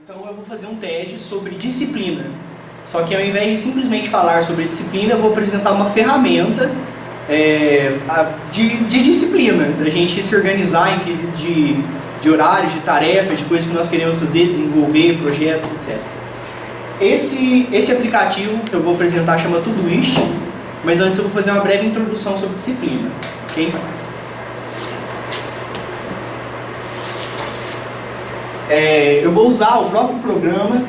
Então eu vou fazer um TED sobre disciplina. Só que ao invés de simplesmente falar sobre disciplina, eu vou apresentar uma ferramenta de disciplina, da gente se organizar em quesito de horários, de tarefas, de coisas que nós queremos fazer, desenvolver, projetos, etc. Esse aplicativo que eu vou apresentar chama Todoist, mas antes eu vou fazer uma breve introdução sobre disciplina, ok? Eu vou usar o próprio programa,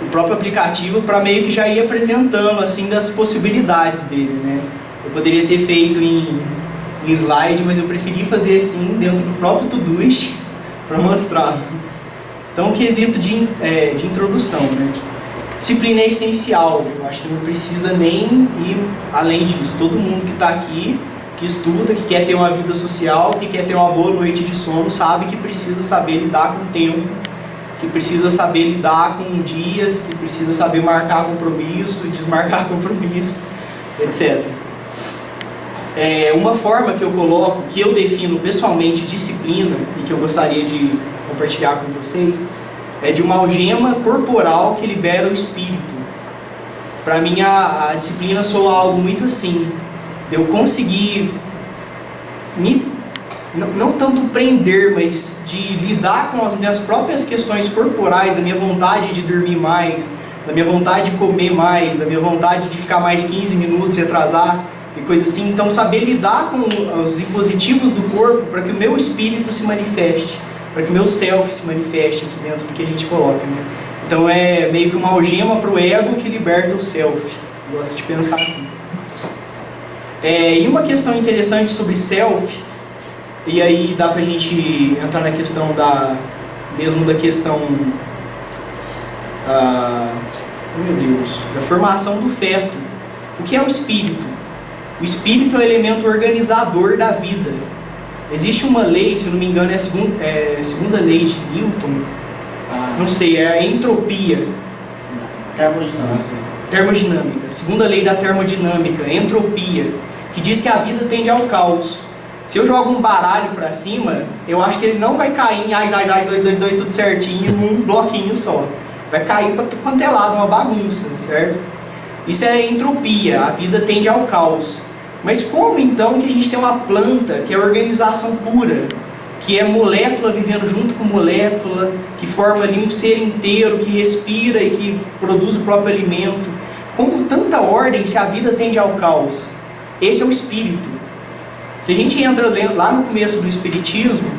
o próprio aplicativo, para meio que já ir apresentando assim das possibilidades dele, né? Eu poderia ter feito em slide, mas eu preferi fazer assim dentro do próprio Todoist para mostrar. Então, o quesito de introdução, né? Disciplina é essencial, eu acho que não precisa nem ir além disso. Todo mundo que está aqui, que estuda, que quer ter uma vida social, que quer ter uma boa noite de sono, sabe que precisa saber lidar com o tempo, que precisa saber lidar com dias, que precisa saber marcar compromisso, desmarcar compromisso, etc. Uma forma que eu coloco, que eu defino pessoalmente disciplina, e que eu gostaria de compartilhar com vocês, é de uma algema corporal que libera o espírito. Para mim a disciplina soa algo muito assim, de eu conseguir não tanto prender, mas de lidar com as minhas próprias questões corporais, da minha vontade de dormir mais, da minha vontade de comer mais, da minha vontade de ficar mais 15 minutos e atrasar, e coisa assim. Então, saber lidar com os impositivos do corpo para que o meu espírito se manifeste, para que o meu self se manifeste aqui dentro do que a gente coloca, né? Então, é meio que uma algema para o ego que liberta o self. Eu gosto de pensar assim. E uma questão interessante sobre self, e aí dá pra gente entrar na questão da formação do feto. O que é o espírito? O espírito é o elemento organizador da vida. Existe uma lei, se eu não me engano, é a segunda lei de Newton, não sei, é a entropia. Termodinâmica. Segunda lei da termodinâmica, entropia, que diz que a vida tende ao caos. Se eu jogo um baralho pra cima, eu acho que ele não vai cair em 2, 2, 2, tudo certinho, num bloquinho só. Vai cair pra quanto é lado, uma bagunça, certo? Isso é entropia, a vida tende ao caos. Mas como então que a gente tem uma planta que é organização pura, que é molécula vivendo junto com molécula, que forma ali um ser inteiro, que respira e que produz o próprio alimento? Como tanta ordem se a vida tende ao caos? Esse é o espírito. Se a gente entra lá no começo do espiritismo,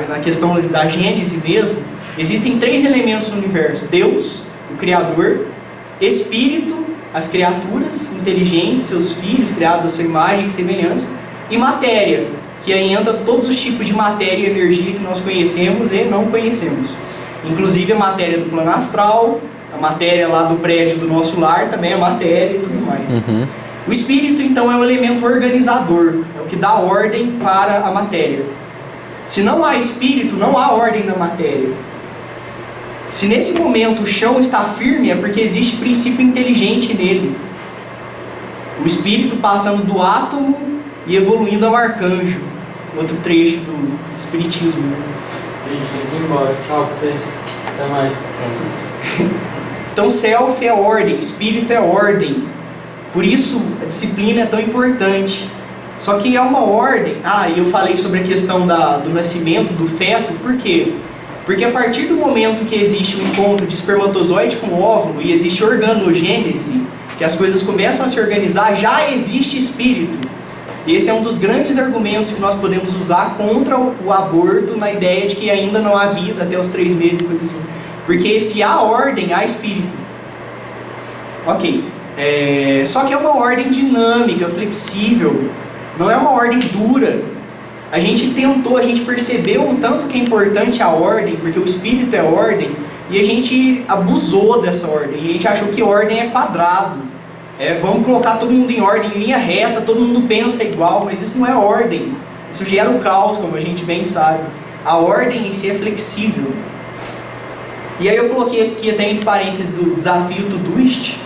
na questão da Gênese mesmo, existem 3 elementos no universo: Deus, o Criador, Espírito, as criaturas inteligentes, seus filhos criados à sua imagem e semelhança, e matéria, que aí entra todos os tipos de matéria e energia que nós conhecemos e não conhecemos. Inclusive a matéria do plano astral, a matéria lá do prédio do nosso lar também é matéria e tudo mais. O espírito, então, é o elemento organizador, é o que dá ordem para a matéria. Se não há espírito, não há ordem na matéria. Se nesse momento o chão está firme, é porque existe princípio inteligente nele. O espírito passando do átomo e evoluindo ao arcanjo. Outro trecho do espiritismo, né? Gente, tem que ir embora. Tchau pra vocês. Até mais. Então, self é ordem, espírito é ordem. Por isso, a disciplina é tão importante. Só que é uma ordem. E eu falei sobre a questão do nascimento, do feto, por quê? Porque a partir do momento que existe o encontro de espermatozoide com óvulo e existe organogênese, que as coisas começam a se organizar, já existe espírito. E esse é um dos grandes argumentos que nós podemos usar contra o aborto, na ideia de que ainda não há vida até os 3 meses, coisa assim. Porque se há ordem, há espírito. Ok. Só que é uma ordem dinâmica, flexível, não é uma ordem dura. A gente percebeu o tanto que é importante a ordem, porque o espírito é ordem, e a gente abusou dessa ordem, e a gente achou que ordem é quadrado. Vamos colocar todo mundo em ordem, em linha reta, todo mundo pensa igual, mas isso não é ordem. Isso gera o caos, como a gente bem sabe. A ordem em si é flexível. E aí eu coloquei aqui até entre parênteses o desafio Todoist,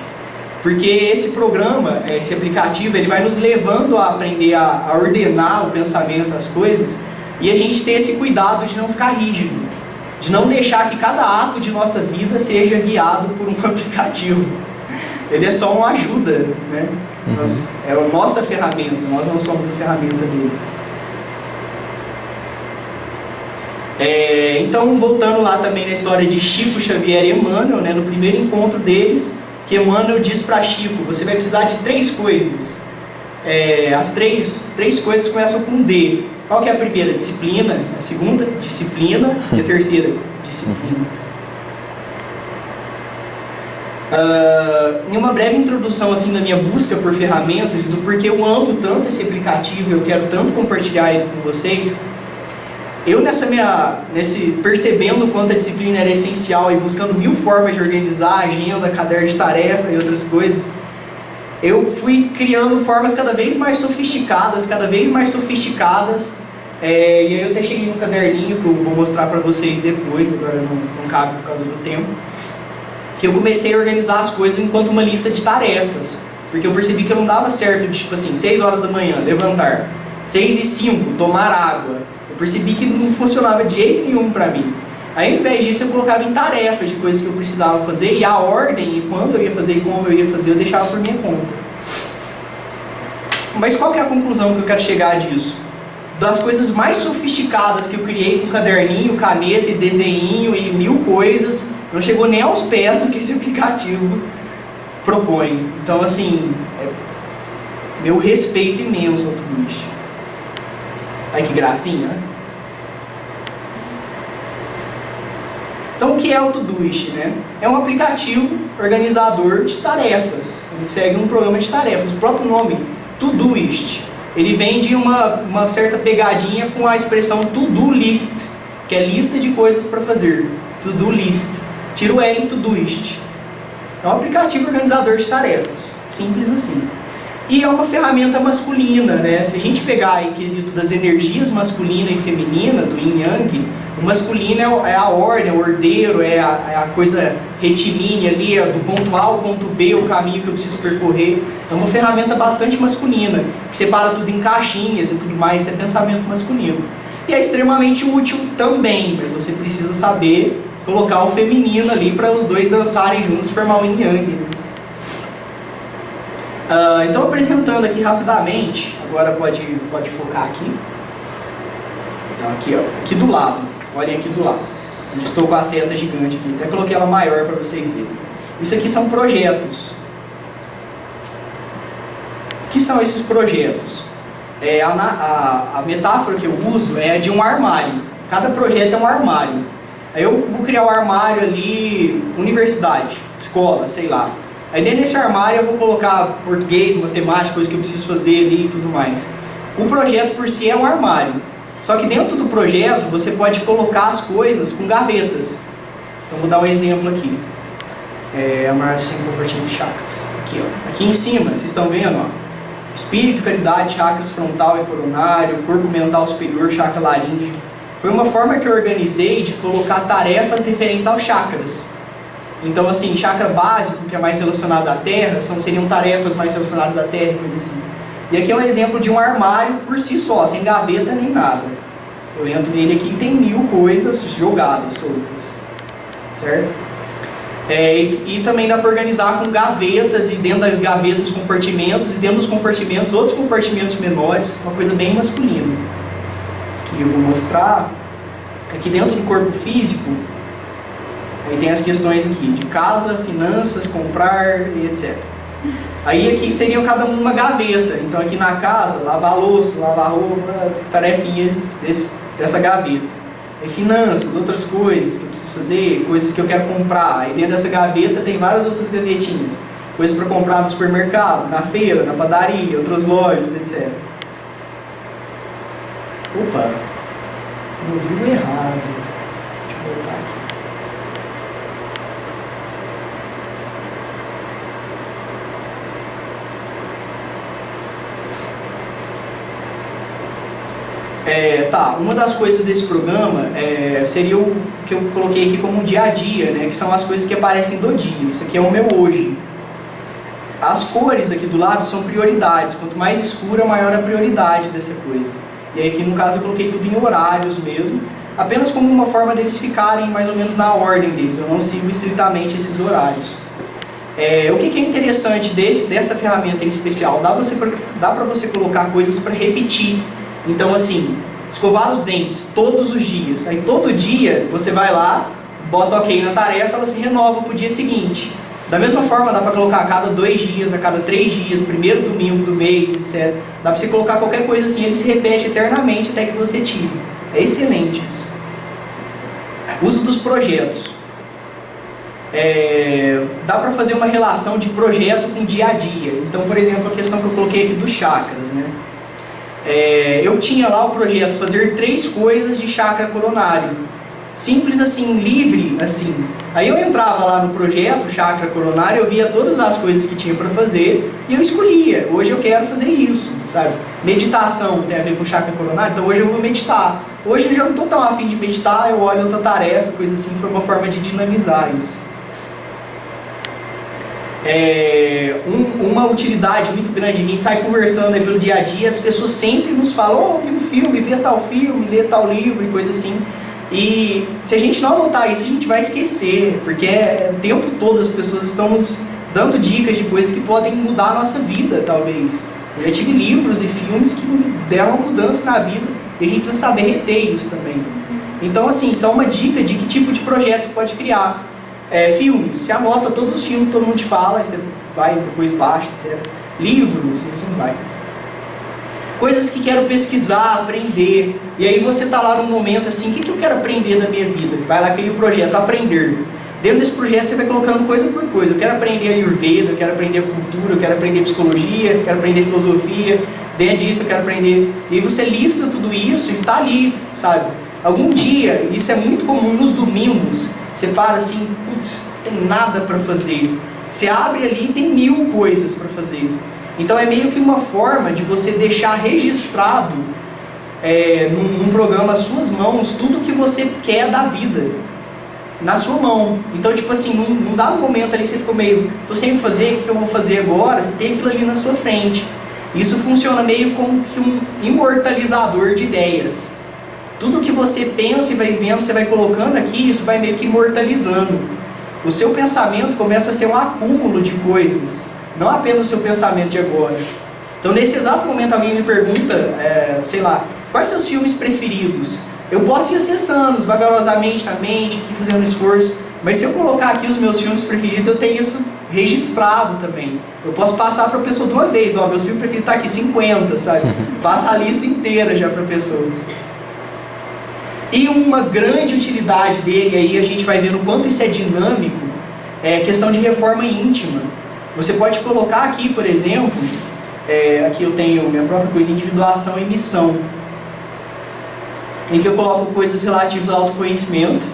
porque esse programa, esse aplicativo, ele vai nos levando a aprender a ordenar o pensamento, as coisas, e a gente ter esse cuidado de não ficar rígido. de não deixar que cada ato de nossa vida seja guiado por um aplicativo. Ele é só uma ajuda, né? É a nossa ferramenta, nós não somos a ferramenta dele. Então, voltando lá também na história de Chico Xavier e Emmanuel, né, no primeiro encontro deles, que Emmanuel diz para Chico: você vai precisar de 3 coisas. As três coisas começam com D. Qual que é a primeira? Disciplina. A segunda? Disciplina. E a terceira? Disciplina. Em uma breve introdução assim na minha busca por ferramentas e do porquê eu amo tanto esse aplicativo e eu quero tanto compartilhar ele com vocês, eu percebendo o quanto a disciplina era essencial e buscando 1000 formas de organizar a agenda, caderno de tarefa e outras coisas, eu fui criando formas cada vez mais sofisticadas, e aí eu até cheguei no caderninho que eu vou mostrar para vocês depois, agora não cabe por causa do tempo, que eu comecei a organizar as coisas enquanto uma lista de tarefas, porque eu percebi que eu não dava certo, tipo assim, 6 horas da manhã, levantar, 6h05, tomar água. Eu percebi que não funcionava de jeito nenhum para mim. Aí, ao invés disso, eu colocava em tarefas de coisas que eu precisava fazer, e a ordem, e quando eu ia fazer, e como eu ia fazer, eu deixava por minha conta. Mas qual que é a conclusão que eu quero chegar disso? Das coisas mais sofisticadas que eu criei com caderninho, caneta e desenho e 1000 coisas, não chegou nem aos pés do que esse aplicativo propõe. Então, assim, meu respeito imenso ao Todoist. Ai, que gracinha, né? Então, o que é o Todoist, né? É um aplicativo organizador de tarefas. Ele segue um programa de tarefas. O próprio nome, Todoist, ele vem de uma certa pegadinha com a expressão to-do list, que é lista de coisas para fazer. To-do list. Tira o L em Todoist. É um aplicativo organizador de tarefas. Simples assim. E é uma ferramenta masculina, né? Se a gente pegar em quesito das energias masculina e feminina, do Yin Yang, o masculino é a ordem, o ordeiro, é a coisa retilínea ali, do ponto A ao ponto B, o caminho que eu preciso percorrer. É uma ferramenta bastante masculina, que separa tudo em caixinhas e tudo mais, isso é pensamento masculino. E é extremamente útil também, mas você precisa saber colocar o feminino ali para os dois dançarem juntos, formar o Yin Yang, né? Então, apresentando aqui rapidamente, agora pode focar aqui. Então, aqui, ó, aqui do lado, olhem aqui do lado, onde estou com a seta gigante aqui, até coloquei ela maior para vocês verem. Isso aqui são projetos. O que são esses projetos? A metáfora que eu uso é a de um armário. Cada projeto é um armário. Aí eu vou criar um armário ali, universidade, escola, sei lá. Aí dentro desse armário eu vou colocar português, matemática, coisas que eu preciso fazer ali e tudo mais. O projeto por si é um armário. Só que dentro do projeto você pode colocar as coisas com gavetas. Então vou dar um exemplo aqui. Armário sem compartimento de chakras. Aqui, ó. Aqui em cima, vocês estão vendo, ó. Espírito, caridade, chakras frontal e coronário, corpo mental superior, chakra laríngeo. Foi uma forma que eu organizei de colocar tarefas referentes aos chakras. Então, assim, chakra básico, que é mais relacionado à terra, seriam tarefas mais relacionadas à terra, coisa assim. E aqui é um exemplo de um armário por si só, sem gaveta nem nada. Eu entro nele aqui e tem 1000 coisas jogadas, soltas. Certo? E também dá para organizar com gavetas, e dentro das gavetas compartimentos, e dentro dos compartimentos outros compartimentos menores, uma coisa bem masculina. Aqui eu vou mostrar. Aqui dentro do corpo físico, aí tem as questões aqui de casa, finanças, comprar e etc. Aí aqui seriam cada uma gaveta. Então aqui na casa, lavar a louça, lavar a roupa, tarefinhas dessa gaveta. Aí finanças, outras coisas que eu preciso fazer, coisas que eu quero comprar. Aí dentro dessa gaveta tem várias outras gavetinhas. Coisas para comprar no supermercado, na feira, na padaria, outras lojas, etc. Opa, eu vi errado. Deixa eu voltar aqui. Uma das coisas desse programa seria o que eu coloquei aqui como um dia a dia, né, que são as coisas que aparecem do dia. Isso aqui é o meu hoje. As cores aqui do lado são prioridades. Quanto mais escura, maior a prioridade dessa coisa. E aí aqui no caso eu coloquei tudo em horários mesmo, apenas como uma forma deles ficarem mais ou menos na ordem deles. Eu não sigo estritamente esses horários. O que é interessante dessa ferramenta em especial? Dá para você colocar coisas para repetir. Então, assim, escovar os dentes todos os dias. Aí todo dia você vai lá, bota OK na tarefa e fala assim, renova para o dia seguinte. Da mesma forma, dá para colocar a cada 2 dias, a cada 3 dias, primeiro domingo do mês, etc. Dá para você colocar qualquer coisa assim, ele se repete eternamente até que você tire. É excelente isso. Uso dos projetos. Dá para fazer uma relação de projeto com dia a dia. Então, por exemplo, a questão que eu coloquei aqui dos chakras, né? Eu tinha lá o projeto fazer 3 coisas de chakra coronário. Simples assim, livre assim. Aí eu entrava lá no projeto chakra coronário, eu via todas as coisas que tinha para fazer e eu escolhia. Hoje eu quero fazer isso, sabe? Meditação tem a ver com chakra coronário, então hoje eu vou meditar. Hoje eu já não estou tão afim de meditar, eu olho outra tarefa, coisa assim, foi uma forma de dinamizar isso. Uma utilidade muito grande, a gente sai conversando aí pelo dia a dia, as pessoas sempre nos falam, oh, vi um filme, vê tal filme, lê tal livro e coisa assim. E se a gente não anotar isso, a gente vai esquecer, porque o tempo todo as pessoas estão nos dando dicas de coisas que podem mudar a nossa vida, talvez. Eu já tive livros e filmes que deram uma mudança na vida e a gente precisa saber reter isso também. Então, assim, só uma dica de que tipo de projeto você pode criar. Filmes, você anota todos os filmes que todo mundo te fala, aí você vai, depois baixa, etc. Livros, e assim vai. Coisas que quero pesquisar, aprender. E aí você está lá num momento assim, o que eu quero aprender da minha vida? Vai lá, cria o projeto, aprender. Dentro desse projeto você vai colocando coisa por coisa. Eu quero aprender Ayurveda, eu quero aprender cultura, eu quero aprender psicologia, eu quero aprender filosofia. Dentro disso eu quero aprender. E aí você lista tudo isso e está ali, sabe? Algum dia, isso é muito comum nos domingos, você para assim, putz, tem nada para fazer. Você abre ali e tem 1000 coisas para fazer. Então é meio que uma forma de você deixar registrado num programa às suas mãos tudo que você quer da vida, na sua mão. Então tipo assim, não dá um momento ali que você ficou meio, tô sem o que fazer, o que eu vou fazer agora? Você tem aquilo ali na sua frente. Isso funciona meio como que um imortalizador de ideias. Tudo que você pensa e vai vendo, você vai colocando aqui, isso vai meio que imortalizando. O seu pensamento começa a ser um acúmulo de coisas, não apenas o seu pensamento de agora. Então nesse exato momento alguém me pergunta, sei lá, quais são seus filmes preferidos? Eu posso ir acessando vagarosamente na mente, aqui fazendo esforço, mas se eu colocar aqui os meus filmes preferidos, eu tenho isso registrado também. Eu posso passar para a pessoa de uma vez, ó, meus filmes preferidos estão aqui, 50, sabe? Passa a lista inteira já para a pessoa. E uma grande utilidade dele, aí a gente vai vendo o quanto isso é dinâmico, é questão de reforma íntima. Você pode colocar aqui, por exemplo, aqui eu tenho minha própria coisa, individuação e missão, em que eu coloco coisas relativas ao autoconhecimento,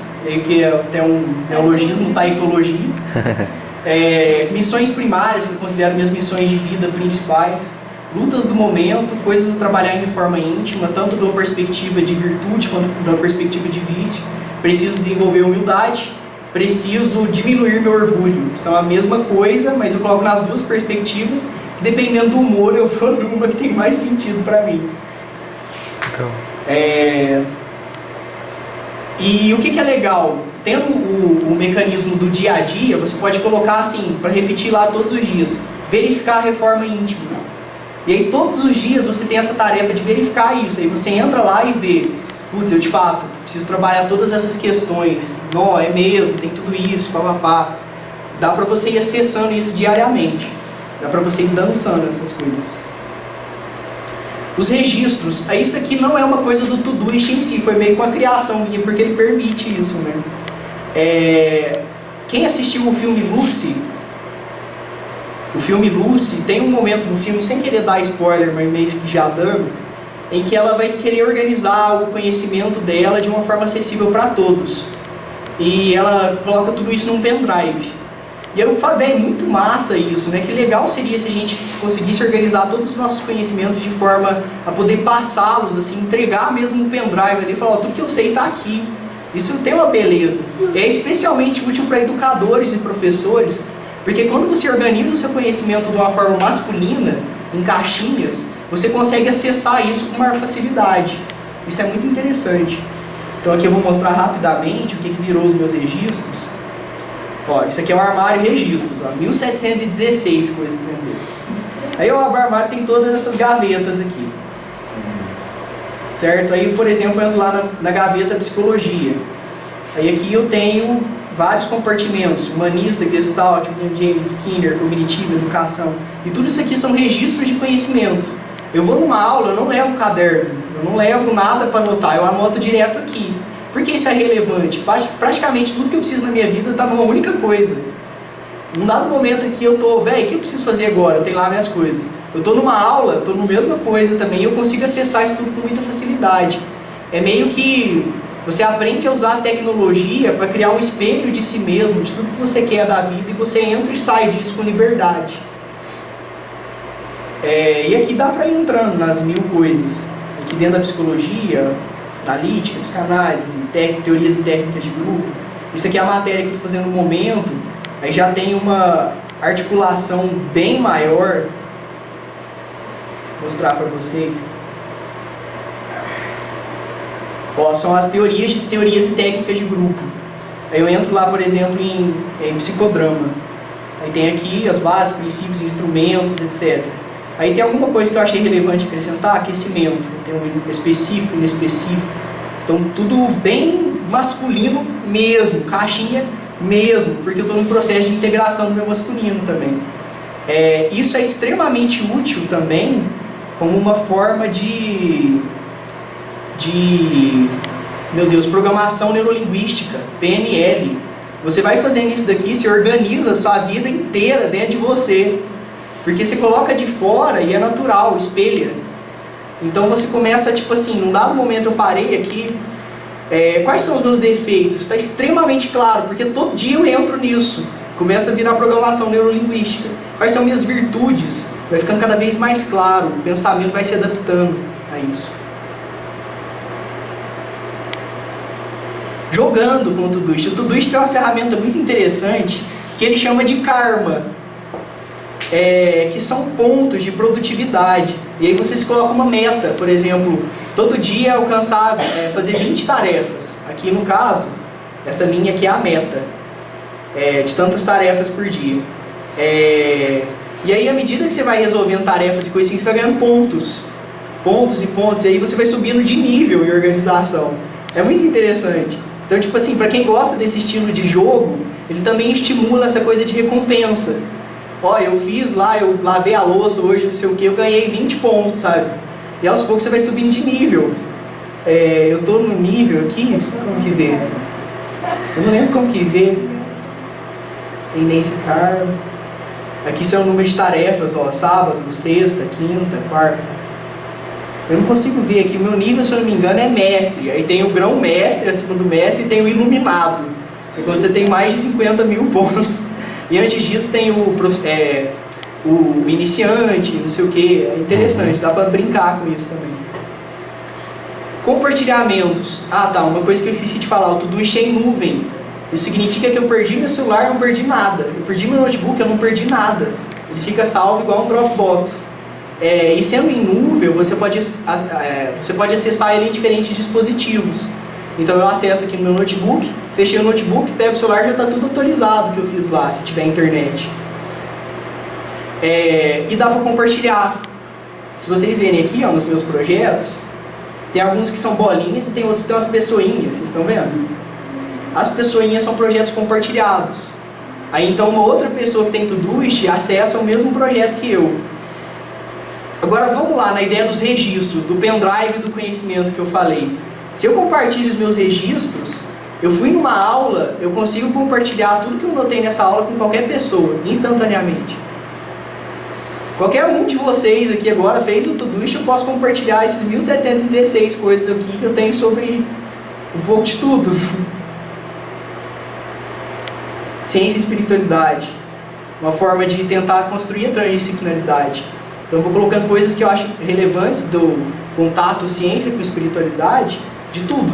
que é até um neologismo, taicologia. Missões primárias, que eu considero minhas missões de vida principais. Lutas do momento, coisas a trabalhar em forma íntima, tanto de uma perspectiva de virtude quanto de uma perspectiva de vício. Preciso desenvolver humildade, preciso diminuir meu orgulho. São a mesma coisa, mas eu coloco nas duas perspectivas, que dependendo do humor eu vou numa que tem mais sentido para mim. E o que é legal? Tendo o mecanismo do dia a dia, você pode colocar assim, para repetir lá todos os dias, verificar a reforma íntima. E aí todos os dias você tem essa tarefa de verificar isso. Aí você entra lá e vê, putz, eu de fato preciso trabalhar todas essas questões. Não, é mesmo, tem tudo isso, papapá. Dá para você ir acessando isso diariamente. Dá para você ir dançando essas coisas. Os registros, isso aqui não é uma coisa do Todoist em si, foi meio com a criação minha, porque ele permite isso, né? Quem assistiu o filme Lucy, tem um momento no filme, sem querer dar spoiler, mas meio que já dando, em que ela vai querer organizar o conhecimento dela de uma forma acessível para todos. E ela coloca tudo isso num pendrive. E eu falei, é muito massa isso, né? Que legal seria se a gente conseguisse organizar todos os nossos conhecimentos de forma a poder passá-los, assim, entregar mesmo um pendrive ali e falar, ó, tudo que eu sei está aqui. Isso tem uma beleza. É especialmente útil para educadores e professores, porque quando você organiza o seu conhecimento de uma forma masculina, em caixinhas, você consegue acessar isso com maior facilidade. Isso é muito interessante. Então aqui eu vou mostrar rapidamente o que virou os meus registros. Ó, isso aqui é um armário registros, ó, 1716 coisas dentro dele. Aí o armário tem todas essas gavetas aqui. Certo? Aí, por exemplo, eu entro lá na gaveta psicologia. Aí aqui eu tenho vários compartimentos, humanista, gestalt, William James, Skinner, cognitivo, educação. E tudo isso aqui são registros de conhecimento. Eu vou numa aula, eu não levo caderno, eu não levo nada para anotar, eu anoto direto aqui. Por que isso é relevante? Praticamente tudo que eu preciso na minha vida está numa única coisa. Num dado momento aqui eu tô, velho, o que eu preciso fazer agora? Eu tenho lá minhas coisas. Eu tô numa aula, tô na mesma coisa também, e eu consigo acessar isso tudo com muita facilidade. É meio que você aprende a usar a tecnologia para criar um espelho de si mesmo, de tudo que você quer da vida, e você entra e sai disso com liberdade. E aqui dá para ir entrando nas 1000 coisas. Aqui dentro da psicologia, analítica, psicanálise, teorias e técnicas de grupo. Isso aqui é a matéria que eu estou fazendo no momento. Aí já tem uma articulação bem maior. Vou mostrar para vocês. Ó, são as teorias e técnicas de grupo. Aí eu entro lá, por exemplo, em psicodrama. Aí tem aqui as bases, princípios, instrumentos, etc. Aí tem alguma coisa que eu achei relevante acrescentar, aquecimento. Tem um específico, inespecífico. Então tudo bem masculino mesmo, caixinha mesmo, porque eu estou num processo de integração do meu masculino também. Isso é extremamente útil também como uma forma de programação neurolinguística, PNL. Você vai fazendo isso daqui, você organiza a sua vida inteira dentro de você. Porque você coloca de fora e é natural, espelha. Então você começa, tipo assim, num dado momento eu parei aqui, quais são os meus defeitos? Está extremamente claro, porque todo dia eu entro nisso. Começa a virar programação neurolinguística. Quais são minhas virtudes? Vai ficando cada vez mais claro, o pensamento vai se adaptando a isso. Jogando com o Todoist. O Todoist tem uma ferramenta muito interessante que ele chama de karma. Que são pontos de produtividade. E aí vocês colocam uma meta, por exemplo, todo dia alcançar, fazer 20 tarefas. Aqui no caso, essa linha aqui é a meta, de tantas tarefas por dia. E aí à medida que você vai resolvendo tarefas e coisas assim, você vai ganhando pontos. Pontos e pontos, e aí você vai subindo de nível em organização. É muito interessante. Então, tipo assim, para quem gosta desse estilo de jogo, ele também estimula essa coisa de recompensa. Ó, eu fiz lá, eu lavei a louça hoje, não sei o que, eu ganhei 20 pontos, sabe? E aos poucos você vai subindo de nível. Eu tô no nível aqui, como que vê? Eu não lembro como que vê. Tendência karma. Aqui são o número de tarefas, ó, sábado, sexta, quinta, quarta. Eu não consigo ver aqui, o meu nível, se eu não me engano, é mestre. Aí tem o grão-mestre, acima do mestre, e tem o iluminado. É quando você tem mais de 50 mil pontos. E antes disso tem o iniciante, não sei o que, é interessante, dá pra brincar com isso também. Compartilhamentos. Uma coisa que eu esqueci de falar, o Todoist é em nuvem. Isso significa que eu perdi meu celular, eu não perdi nada. Eu perdi meu notebook, eu não perdi nada. Ele fica salvo igual um Dropbox. E sendo em nuvem, você pode acessar ele em diferentes dispositivos. Então eu acesso aqui no meu notebook, fechei o notebook, pego o celular e já está tudo atualizado que eu fiz lá, se tiver internet. E dá para compartilhar. Se vocês verem aqui, ó, nos meus projetos, tem alguns que são bolinhas e tem outros que tem umas pessoinhas, vocês estão vendo? As pessoinhas são projetos compartilhados. Aí então uma outra pessoa que tem Todoist acessa o mesmo projeto que eu. Agora vamos lá na ideia dos registros, do pendrive do conhecimento que eu falei. Se eu compartilho os meus registros, eu fui numa aula, eu consigo compartilhar tudo que eu notei nessa aula com qualquer pessoa, instantaneamente. Qualquer um de vocês aqui agora fez o Todoist, eu posso compartilhar esses 1716 coisas aqui que eu tenho sobre um pouco de tudo. Ciência e espiritualidade. Uma forma de tentar construir a transdisciplinaridade. Então eu vou colocando coisas que eu acho relevantes do contato ciência com espiritualidade, de tudo.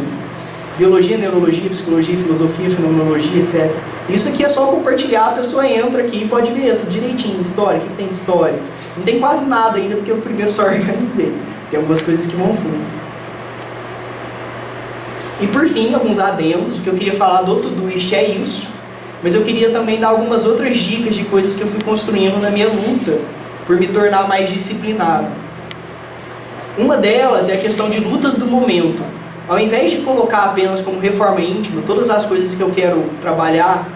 Biologia, neurologia, psicologia, filosofia, fenomenologia, etc. Isso aqui é só compartilhar, a pessoa entra aqui e pode ver tudo direitinho. História, o que tem de história? Não tem quase nada ainda, porque eu primeiro só organizei. Tem algumas coisas que vão fundo. E por fim, alguns adendos. O que eu queria falar do Todoist é isso, mas eu queria também dar algumas outras dicas de coisas que eu fui construindo na minha luta por me tornar mais disciplinado. Uma delas é a questão de lutas do momento. Ao invés de colocar apenas como reforma íntima todas as coisas que eu quero trabalhar,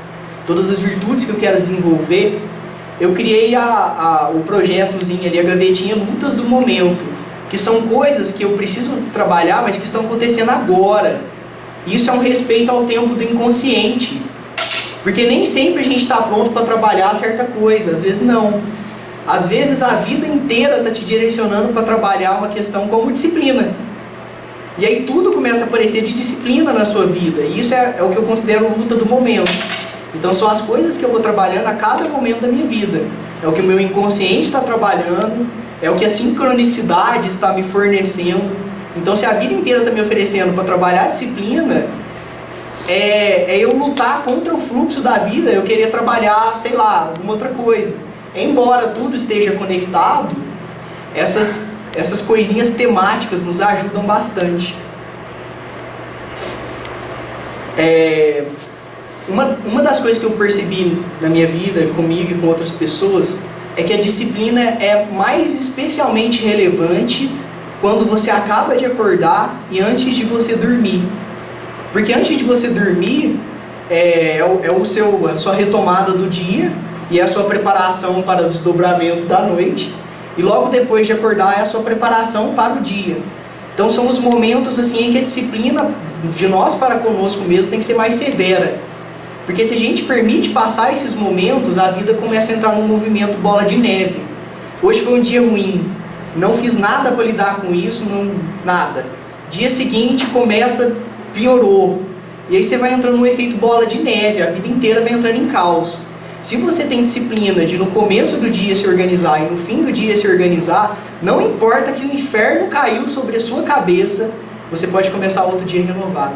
todas as virtudes que eu quero desenvolver, eu criei o projetozinho ali, a gavetinha Lutas do Momento, que são coisas que eu preciso trabalhar, mas que estão acontecendo agora. Isso é um respeito ao tempo do inconsciente, porque nem sempre a gente está pronto para trabalhar certa coisa, às vezes não. Às vezes a vida inteira está te direcionando para trabalhar uma questão como disciplina. E aí tudo começa a aparecer de disciplina na sua vida, e isso é o que eu considero luta do momento. Então são as coisas que eu vou trabalhando a cada momento da minha vida. É o que o meu inconsciente está trabalhando, é o que a sincronicidade está me fornecendo. Então se a vida inteira está me oferecendo para trabalhar a disciplina, é eu lutar contra o fluxo da vida, eu querer trabalhar, sei lá, alguma outra coisa. Embora tudo esteja conectado, essas coisinhas temáticas nos ajudam bastante. Uma das coisas que eu percebi na minha vida, comigo e com outras pessoas, é que a disciplina é mais especialmente relevante quando você acaba de acordar e antes de você dormir. Porque antes de você dormir, a sua retomada do dia e a sua preparação para o desdobramento da noite. E logo depois de acordar é a sua preparação para o dia. Então são os momentos assim, em que a disciplina de nós para conosco mesmo tem que ser mais severa. Porque se a gente permite passar esses momentos, a vida começa a entrar num movimento bola de neve. Hoje foi um dia ruim, não fiz nada para lidar com isso, nada. Dia seguinte piorou. E aí você vai entrando num efeito bola de neve, a vida inteira vai entrando em caos. Se você tem disciplina de no começo do dia se organizar e no fim do dia se organizar, não importa que o inferno caiu sobre a sua cabeça, você pode começar outro dia renovado.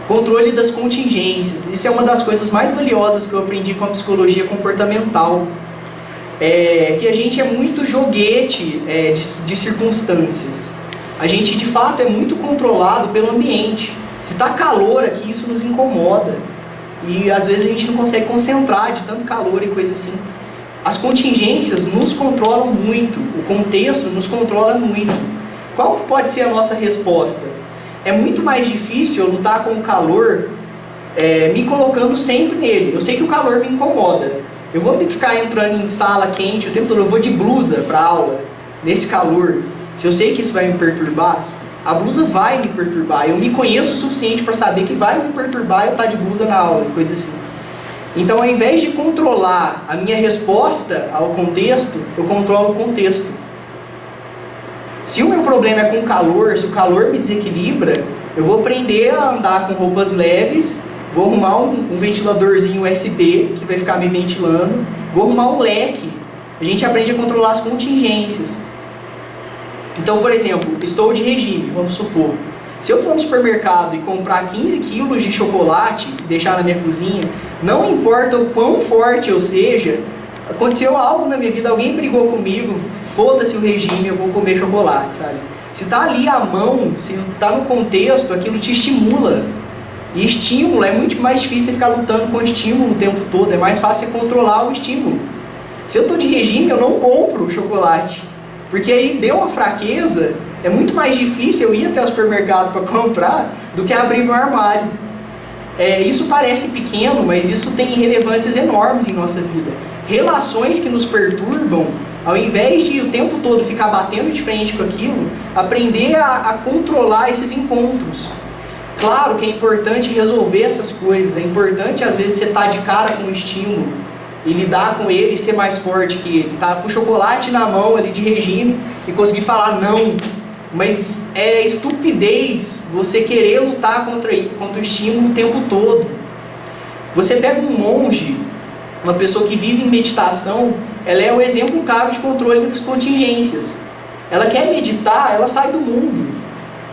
Controle das contingências. Isso é uma das coisas mais valiosas que eu aprendi com a psicologia comportamental. Que a gente é muito joguete de circunstâncias. A gente, de fato, é muito controlado pelo ambiente. Se está calor aqui, isso nos incomoda. E, às vezes, a gente não consegue concentrar de tanto calor e coisa assim. As contingências nos controlam muito. O contexto nos controla muito. Qual pode ser a nossa resposta? É muito mais difícil eu lutar com o calor me colocando sempre nele. Eu sei que o calor me incomoda. Eu vou ficar entrando em sala quente o tempo todo, eu vou de blusa para aula, nesse calor. Se eu sei que isso vai me perturbar, a blusa vai me perturbar. Eu me conheço o suficiente para saber que vai me perturbar eu estar de blusa na aula, coisa assim. Então, ao invés de controlar a minha resposta ao contexto, eu controlo o contexto. Se o meu problema é com o calor, se o calor me desequilibra, eu vou aprender a andar com roupas leves, vou arrumar um ventiladorzinho USB que vai ficar me ventilando, vou arrumar um leque. A gente aprende a controlar as contingências. Então, por exemplo, estou de regime, vamos supor. Se eu for no supermercado e comprar 15 quilos de chocolate e deixar na minha cozinha, não importa o quão forte eu seja, aconteceu algo na minha vida, alguém brigou comigo, foda-se o regime, eu vou comer chocolate, sabe? Se está ali à mão, se está no contexto, aquilo te estimula. E estímulo, é muito mais difícil você ficar lutando com estímulo o tempo todo, é mais fácil você controlar o estímulo. Se eu estou de regime, eu não compro chocolate, porque aí deu uma fraqueza, é muito mais difícil eu ir até o supermercado para comprar do que abrir meu armário. Isso parece pequeno, mas isso tem relevâncias enormes em nossa vida. Relações que nos perturbam, ao invés de o tempo todo ficar batendo de frente com aquilo, aprender a controlar esses encontros. Claro que é importante resolver essas coisas, é importante às vezes você estar de cara com o estímulo e lidar com ele e ser mais forte que ele. Tá com o chocolate na mão ali de regime e conseguir falar não. Mas é estupidez você querer lutar contra o estímulo o tempo todo. Você pega um monge, uma pessoa que vive em meditação, ela é o exemplo claro de controle das contingências. Ela quer meditar, ela sai do mundo.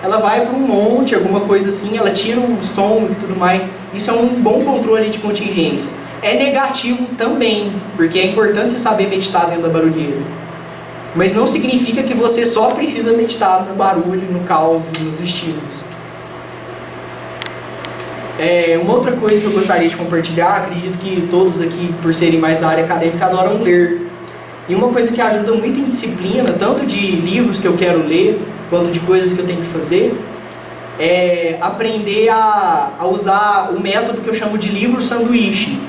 Ela vai para um monte, alguma coisa assim, ela tira o som e tudo mais. Isso é um bom controle de contingência. É negativo também, porque é importante você saber meditar dentro da barulheira. Mas não significa que você só precisa meditar no barulho, no caos e nos estímulos. Uma outra coisa que eu gostaria de compartilhar, acredito que todos aqui, por serem mais da área acadêmica, adoram ler. E uma coisa que ajuda muito em disciplina, tanto de livros que eu quero ler, quanto de coisas que eu tenho que fazer, é aprender a usar o método que eu chamo de livro sanduíche.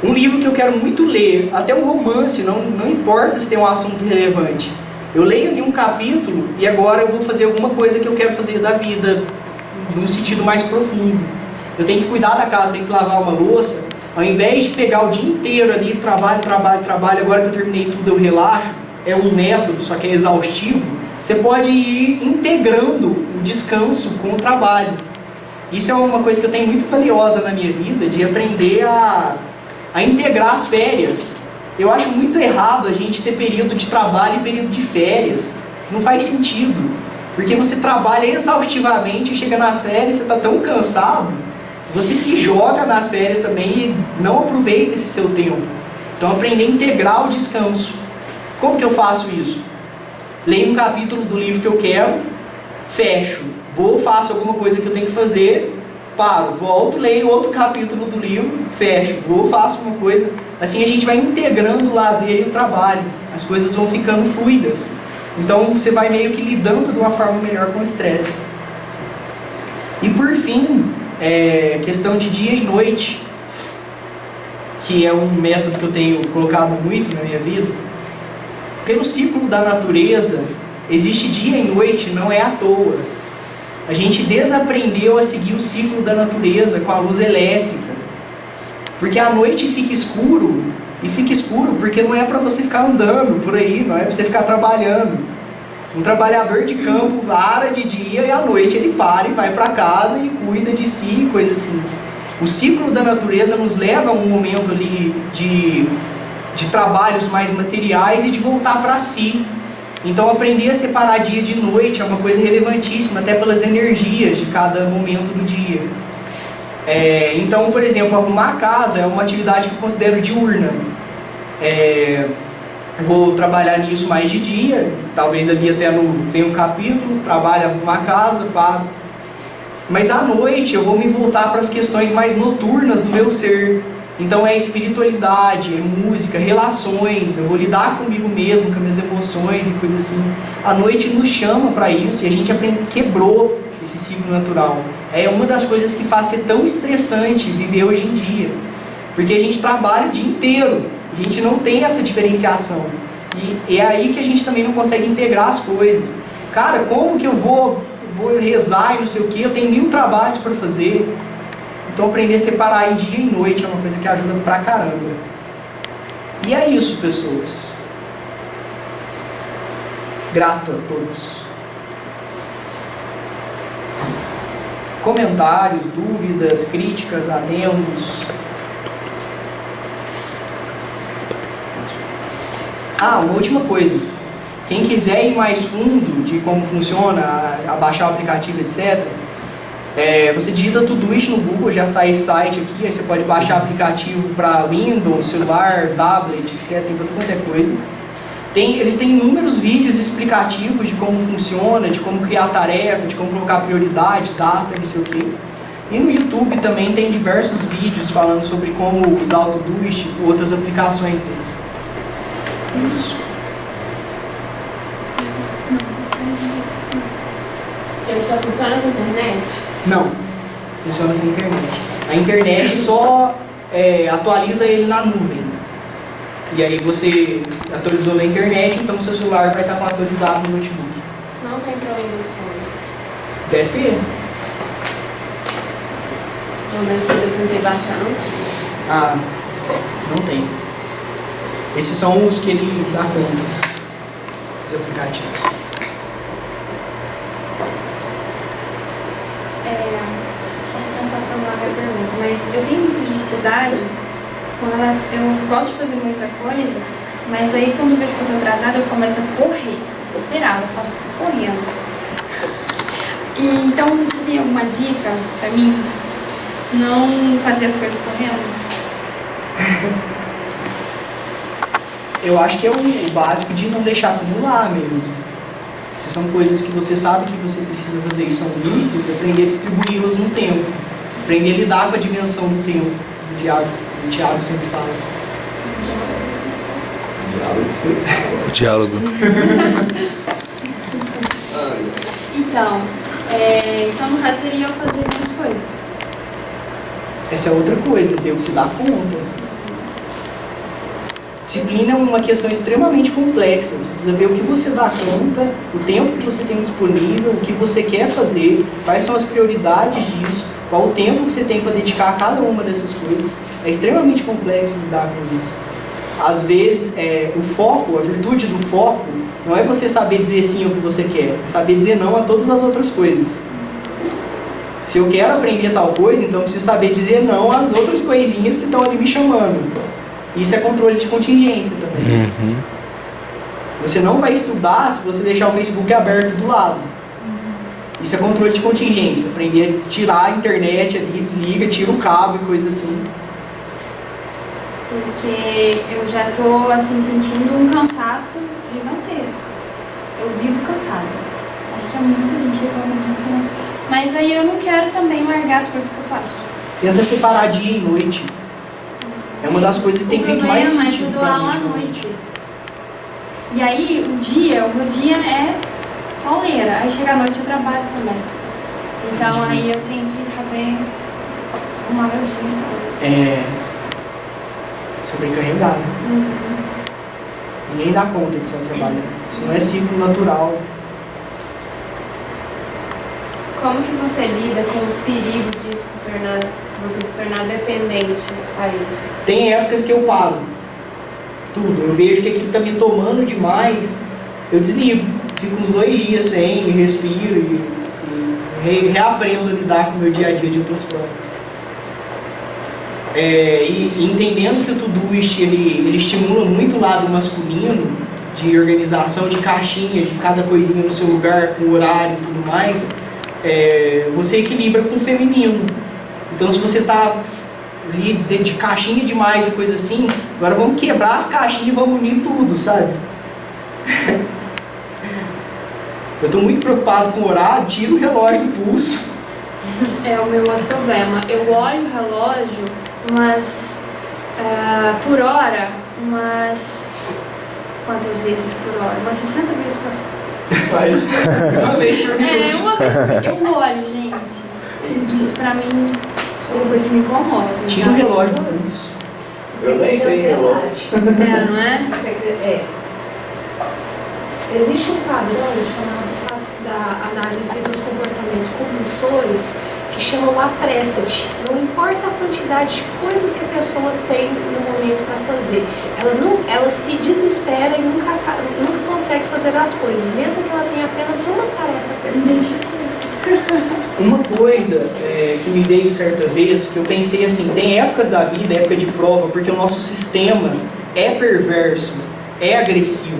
Um livro que eu quero muito ler, até um romance, não importa se tem um assunto relevante. Eu leio ali um capítulo e agora eu vou fazer alguma coisa que eu quero fazer da vida, num sentido mais profundo. Eu tenho que cuidar da casa, tenho que lavar uma louça. Ao invés de pegar o dia inteiro ali, trabalho, agora que eu terminei tudo eu relaxo, é um método, só que é exaustivo, você pode ir integrando o descanso com o trabalho. Isso é uma coisa que eu tenho muito valiosa na minha vida, de aprender a integrar as férias. Eu acho muito errado a gente ter período de trabalho e período de férias. Isso não faz sentido, porque você trabalha exaustivamente e chega na férias, você está tão cansado, você se joga nas férias também e não aproveita esse seu tempo. Então aprender a integrar o descanso. Como que eu faço isso? Leio um capítulo do livro que eu quero, fecho, faço alguma coisa que eu tenho que fazer, paro, volto, leio outro capítulo do livro, fecho, faço uma coisa. Assim a gente vai integrando o lazer e o trabalho. As coisas vão ficando fluidas. Então você vai meio que lidando de uma forma melhor com o estresse. E por fim, questão de dia e noite, que é um método que eu tenho colocado muito na minha vida. Pelo ciclo da natureza, existe dia e noite, não é à toa. A gente desaprendeu a seguir o ciclo da natureza com a luz elétrica. Porque à noite fica escuro, e fica escuro porque não é para você ficar andando por aí, não é para você ficar trabalhando. Um trabalhador de campo para de dia e à noite ele para e vai para casa e cuida de si, coisa assim. O ciclo da natureza nos leva a um momento ali de trabalhos mais materiais e de voltar para si. Então aprender a separar dia de noite é uma coisa relevantíssima, até pelas energias de cada momento do dia. Então, por exemplo, arrumar a casa é uma atividade que eu considero diurna. Eu vou trabalhar nisso mais de dia, talvez ali até tem um capítulo, trabalho, arrumar a casa, paro. Mas à noite eu vou me voltar para as questões mais noturnas do meu ser. Então é espiritualidade, é música, relações, eu vou lidar comigo mesmo, com as minhas emoções e coisas assim. A noite nos chama para isso e a gente quebrou esse ciclo natural. É uma das coisas que faz ser tão estressante viver hoje em dia. Porque a gente trabalha o dia inteiro, a gente não tem essa diferenciação. E é aí que a gente também não consegue integrar as coisas. Cara, como que eu vou rezar e não sei o que, eu tenho 1000 trabalhos para fazer. Então aprender a separar em dia e noite é uma coisa que ajuda pra caramba. E é isso, pessoas. Grato a todos. Comentários, dúvidas, críticas, adendos. Uma última coisa. Quem quiser ir mais fundo de como funciona, a baixar o aplicativo, etc., você digita Todoist no Google, já sai esse site aqui, aí você pode baixar aplicativo para Windows, celular, tablet, etc., tem para tudo quanto é coisa. Eles têm inúmeros vídeos explicativos de como funciona, de como criar tarefa, de como colocar prioridade, data, não sei o quê. E no YouTube também tem diversos vídeos falando sobre como usar o Todoist e outras aplicações dele. Isso. Ele só funciona com internet? Não, funciona sem internet. A internet só atualiza ele na nuvem. E aí você atualizou na internet, então seu celular vai estar atualizado no notebook. Não tem para Windows Phone. Deve ter. Pelo menos quando eu tentei baixar, não tinha. Não tem. Esses são os que ele dá conta, os aplicativos. Vou tentar formular minha pergunta, mas eu tenho muita dificuldade com elas. Eu gosto de fazer muita coisa, mas aí quando eu vejo que eu estou atrasada, eu começo a correr, desesperada, eu faço tudo correndo. Então, você tem alguma dica para mim? Não fazer as coisas correndo? eu acho que é o básico de não deixar acumular mesmo. Se são coisas que você sabe que você precisa fazer e são muitas, aprender a distribuí-las no tempo. Aprender a lidar com a dimensão do tempo. O Thiago sempre fala. O diálogo. Então, no caso seria eu fazer minhas coisas. Essa é outra coisa, ver o que se dá conta. Disciplina é uma questão extremamente complexa. Você precisa ver o que você dá conta, o tempo que você tem disponível, o que você quer fazer, quais são as prioridades disso, qual o tempo que você tem para dedicar a cada uma dessas coisas. É extremamente complexo lidar com isso. Às vezes, o foco, a virtude do foco, não é você saber dizer sim ao que você quer, é saber dizer não a todas as outras coisas. Se eu quero aprender tal coisa, então eu preciso saber dizer não às outras coisinhas que estão ali me chamando. Isso é controle de contingência também. Uhum. Você não vai estudar se você deixar o Facebook aberto do lado. Isso é controle de contingência. Aprender a tirar a internet ali, desliga, tira o cabo e coisa assim. Porque eu já tô assim sentindo um cansaço gigantesco. Eu vivo cansada. Acho que é muita gente reclamando disso, né? Mas aí eu não quero também largar as coisas que eu faço. Tenta separar dia e noite. É uma das coisas que tem feito mais sentido eu dou pra aula à mim. noite. E aí o meu dia é pauleira. Aí chega à noite eu trabalho também. Então aí eu tenho que saber arrumar meu dia. Então. Sobrecarregado. Ninguém dá conta de seu trabalho. Isso não é ciclo natural. Como que você lida com o perigo de você se tornar dependente a isso? Tem épocas que eu paro tudo. Eu vejo que aquilo está me tomando demais, eu desligo. Fico uns 2 dias sem, respiro e reaprendo a lidar com o meu dia a dia de outras formas. E entendendo que o Todoist ele estimula muito o lado masculino, de organização, de caixinha, de cada coisinha no seu lugar, com horário e tudo mais, você equilibra com o feminino. Então, se você está ali de caixinha demais e coisa assim, agora vamos quebrar as caixinhas e vamos unir tudo, sabe? Eu estou muito preocupado com o horário, tiro o relógio do pulso. É o meu outro problema. Eu olho o relógio por hora, quantas vezes por hora? Umas 60 vezes por hora. Uma vez por minuto. Uma vez. Eu olho, gente. Isso pra mim é uma coisa que me incomoda. Tira o relógio do pulso. Eu nem tenho relógio. Não é? Existe um padrão chamado da análise dos comportamentos compulsores que chama o apressa-te. Não importa a quantidade de coisas que a pessoa tem no momento para fazer. Ela se desespera e nunca consegue fazer as coisas, mesmo que ela tenha apenas uma tarefa a ser feita. Uma coisa que me veio certa vez, que eu pensei assim, tem épocas da vida, época de prova, porque o nosso sistema é perverso, é agressivo.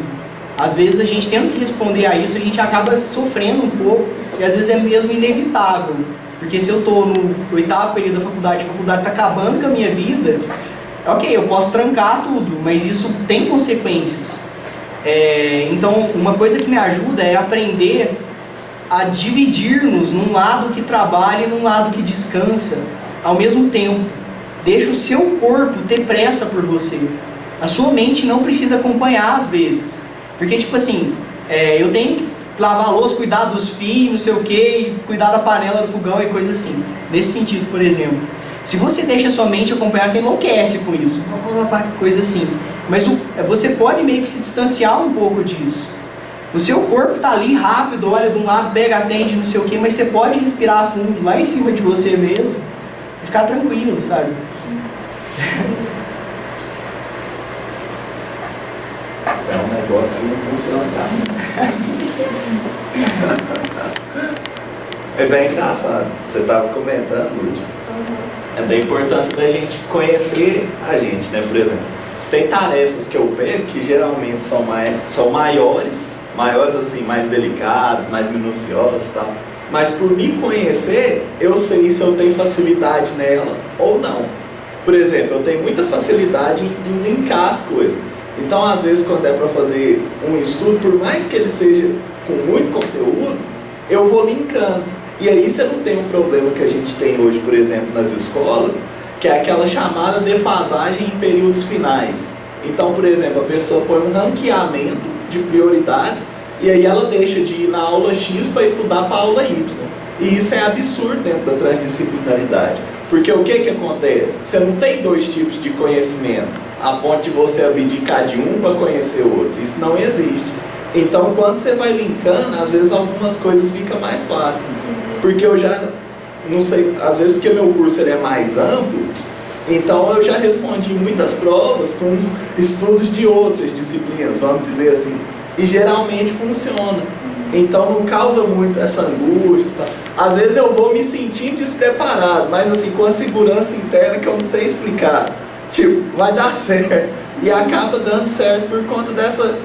Às vezes a gente tendo que responder a isso, a gente acaba sofrendo um pouco, e às vezes é mesmo inevitável. Porque se eu estou no 8º período da faculdade, a faculdade está acabando com a minha vida, ok, eu posso trancar tudo, mas isso tem consequências. Então, uma coisa que me ajuda é aprender a dividir-nos num lado que trabalha e num lado que descansa, ao mesmo tempo. Deixa o seu corpo ter pressa por você. A sua mente não precisa acompanhar às vezes. Porque, tipo assim, eu tenho que lavar a louça, cuidar dos fios, não sei o que, cuidar da panela do fogão e coisa assim. Nesse sentido, por exemplo. Se você deixa a sua mente acompanhar, você enlouquece com isso. Coisa assim. Mas você pode meio que se distanciar um pouco disso. O seu corpo está ali rápido, olha de um lado, pega, atende, não sei o que, mas você pode respirar a fundo lá em cima de você mesmo e ficar tranquilo, sabe? Isso é um negócio que não funciona, tá? Mas é engraçado. Você estava comentando, Lúcia, da importância da gente conhecer a gente, né? Por exemplo, tem tarefas que eu pego que geralmente são maiores assim, mais delicadas, mais minuciosas e tal. Mas por me conhecer, eu sei se eu tenho facilidade nela ou não. Por exemplo, eu tenho muita facilidade em linkar as coisas. Então, às vezes, quando é para fazer um estudo, por mais que ele seja com muito conteúdo, eu vou linkando. E aí você não tem um problema que a gente tem hoje, por exemplo, nas escolas, que é aquela chamada defasagem em períodos finais. Então, por exemplo, a pessoa põe um ranqueamento de prioridades e aí ela deixa de ir na aula X para estudar para a aula Y. E isso é absurdo dentro da transdisciplinaridade. Porque o que acontece? Você não tem dois tipos de conhecimento, a ponto de você abdicar de um para conhecer o outro. Isso não existe. Então, quando você vai linkando, às vezes algumas coisas ficam mais fáceis. Porque eu já, não sei, às vezes porque meu curso ele é mais amplo, então eu já respondi muitas provas com estudos de outras disciplinas, vamos dizer assim. E geralmente funciona. Então não causa muito essa angústia. Tá? Às vezes eu vou me sentindo despreparado, mas assim, com a segurança interna que eu não sei explicar. Tipo, vai dar certo. E acaba dando certo por conta dessa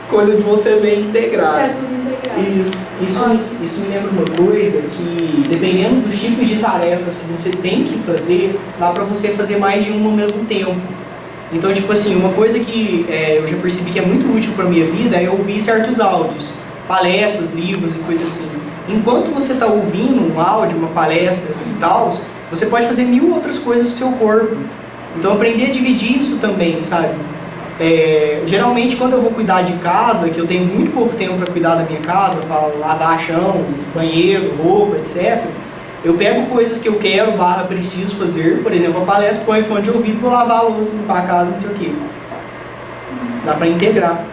coisa de você ver integrado. Isso me lembra uma coisa que, dependendo dos tipos de tarefas que você tem que fazer, dá pra você fazer mais de uma ao mesmo tempo. Então, tipo assim, uma coisa que eu já percebi que é muito útil pra minha vida é ouvir certos áudios, palestras, livros e coisas assim. Enquanto você está ouvindo um áudio, uma palestra e tal, você pode fazer 1000 outras coisas com o seu corpo. Então, aprender a dividir isso também, sabe? Geralmente, quando eu vou cuidar de casa, que eu tenho muito pouco tempo para cuidar da minha casa, para lavar chão, banheiro, roupa, etc., eu pego coisas que eu quero, preciso fazer, por exemplo, a palestra, põe fone de ouvido, vou lavar a louça, limpar a casa, não sei o quê. Dá para integrar.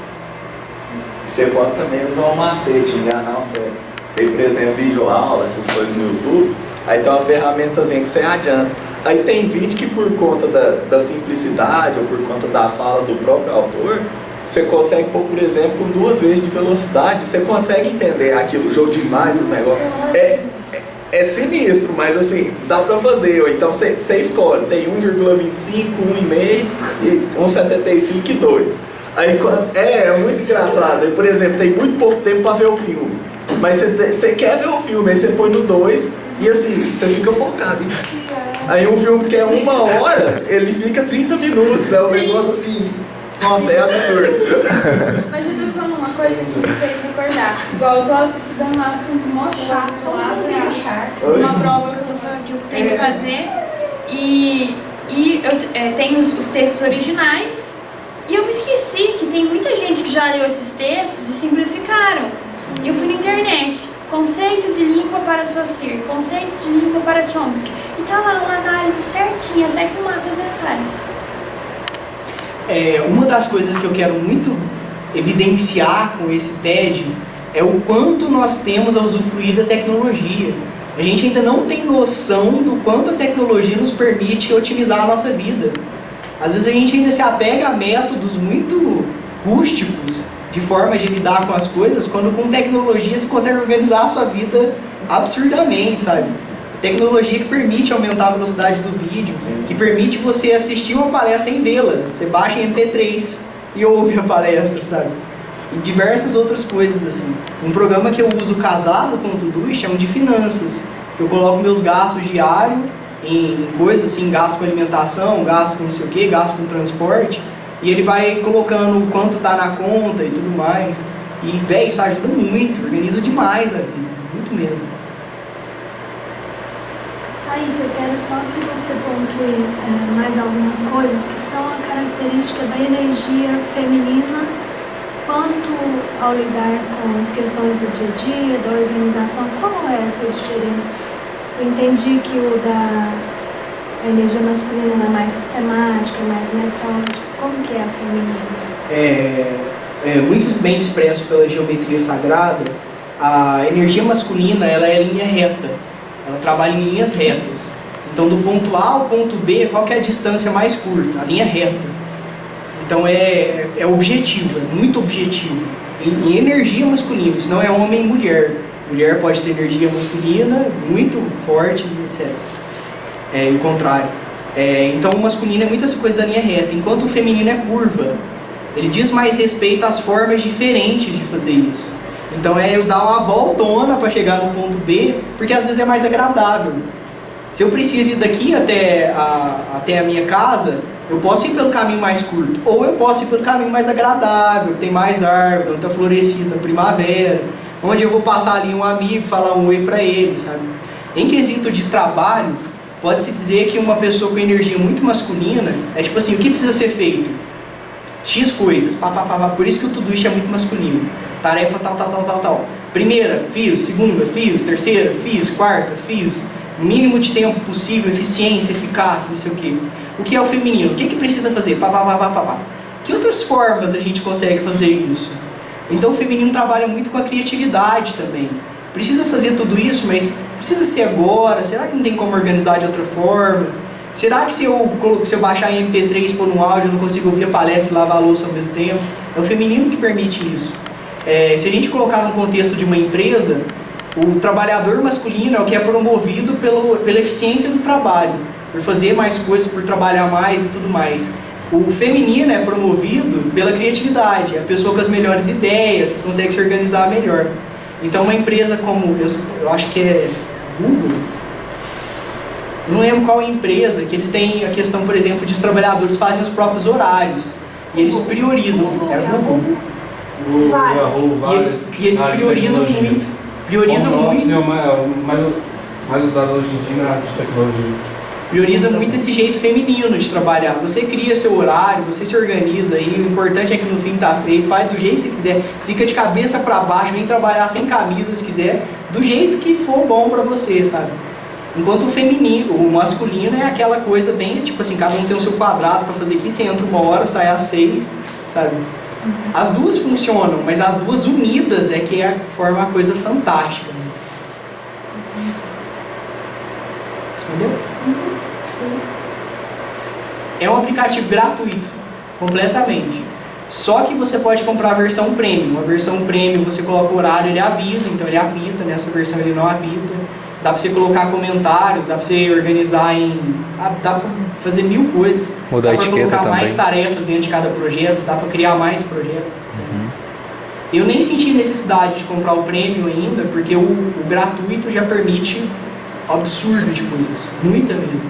Você pode também usar um macete, enganar o cérebro. Tem, por exemplo, vídeo aula, essas coisas no YouTube, aí tem uma ferramentazinha que você adianta. Aí tem vídeo que por conta da simplicidade ou por conta da fala do próprio autor, você consegue pôr, por exemplo, com 2 vezes de velocidade, você consegue entender aquilo, o jogo de imagens, os negócios. É sinistro, mas assim, dá pra fazer. Ou então você escolhe, tem 1,25, 1,5 e 1,75 e 2. Aí, é muito engraçado. Aí, por exemplo, tem muito pouco tempo pra ver o filme. Mas você quer ver o filme, aí você põe no 2 e assim, você fica focado. Hein? Aí um filme que é 1 hora, ele fica 30 minutos. É um negócio assim, nossa, é absurdo. Mas você tocou numa coisa que me fez recordar. Igual eu tô estudando um assunto mó chato lá, uma prova que eu tenho que fazer. E eu tenho os textos originais. E eu me esqueci que tem muita gente que já leu esses textos e simplificaram. E eu fui na internet. Conceito de língua para Saussure, conceito de língua para Chomsky. E tá lá uma análise certinha, até com mapas mentais. Uma das coisas que eu quero muito evidenciar com esse TED é o quanto nós temos a usufruir da tecnologia. A gente ainda não tem noção do quanto a tecnologia nos permite otimizar a nossa vida. Às vezes a gente ainda se apega a métodos muito rústicos de forma de lidar com as coisas, quando com tecnologia você consegue organizar a sua vida absurdamente, sabe? Tecnologia que permite aumentar a velocidade do vídeo, que permite você assistir uma palestra sem vê-la. Você baixa em MP3 e ouve a palestra, sabe? E diversas outras coisas assim. Um programa que eu uso casado com o Todoist é um de finanças, que eu coloco meus gastos diários em coisas assim, gasto com alimentação, gasto com não sei o que, gasto com transporte, e ele vai colocando o quanto tá na conta e tudo mais. E, isso ajuda muito, organiza demais a vida, muito mesmo. Aí, eu quero só que você pontue mais algumas coisas que são a característica da energia feminina, quanto ao lidar com as questões do dia a dia, da organização. Qual é essa diferença? Eu entendi que a energia masculina é mais sistemática, mais metódica. Como que é a feminina? Muito bem expresso pela geometria sagrada. A energia masculina, ela é linha reta. Ela trabalha em linhas retas. Então, do ponto A ao ponto B, qual que é a distância mais curta? A linha reta. Então, é objetivo, é muito objetivo. Em energia masculina, isso não é homem e mulher. Mulher pode ter energia masculina muito forte, etc. E o contrário. Então, o masculino é muito essa coisa da linha reta, enquanto o feminino é curva. Ele diz mais respeito às formas diferentes de fazer isso. Então, eu dar uma voltona para chegar no ponto B, porque às vezes é mais agradável. Se eu preciso ir daqui até a minha casa, eu posso ir pelo caminho mais curto, ou eu posso ir pelo caminho mais agradável, que tem mais árvore, onde está florescido na primavera, onde eu vou passar ali um amigo, falar um oi para ele, sabe? Em quesito de trabalho, pode-se dizer que uma pessoa com energia muito masculina é tipo assim, o que precisa ser feito? X coisas, por isso que o Todoist é muito masculino. Tarefa tal. Primeira, fiz. Segunda, fiz. Terceira, fiz. Quarta, fiz. Mínimo de tempo possível, eficiência, eficácia, não sei o quê. O que é o feminino? O que precisa fazer? Que outras formas a gente consegue fazer isso? Então o feminino trabalha muito com a criatividade também. Precisa fazer tudo isso, mas precisa ser agora? Será que não tem como organizar de outra forma? Será que se eu baixar em MP3 por um áudio eu não consigo ouvir a palestra e lavar a louça ao mesmo tempo? É o feminino que permite isso. Se a gente colocar no contexto de uma empresa, o trabalhador masculino é o que é promovido pela eficiência do trabalho, por fazer mais coisas, por trabalhar mais e tudo mais. O feminino é promovido pela criatividade, é a pessoa com as melhores ideias, que consegue se organizar melhor. Então uma empresa como, eu acho que é Google, eu não lembro qual empresa, que eles têm a questão, por exemplo, de os trabalhadores fazem os próprios horários, e eles priorizam, é Google. E eles priorizam muito. Priorizam muito. Mais usado hoje em dia na área de tecnologia. Prioriza muito esse jeito feminino de trabalhar. Você cria seu horário, você se organiza aí, o importante é que no fim tá feito, faz do jeito que você quiser, fica de cabeça para baixo, vem trabalhar sem camisa se quiser, do jeito que for bom para você, sabe? Enquanto o feminino, o masculino é aquela coisa bem, tipo assim, cada um tem o seu quadrado para fazer aqui, você entra 1 hora, sai às 6, sabe? As duas funcionam, mas as duas unidas é que forma uma coisa fantástica mesmo. Entendeu? Sim. É um aplicativo gratuito, completamente. Só que você pode comprar a versão premium. A versão premium você coloca o horário, ele avisa, então ele apita, nessa versão ele não apita. Dá pra você colocar comentários, dá pra você organizar dá pra fazer 1000 coisas. Mudar dá pra colocar também. mais tarefas dentro de cada projeto, dá pra criar mais projetos. Eu nem senti necessidade de comprar o premium ainda, porque o gratuito já permite absurdo de coisas, muita mesmo.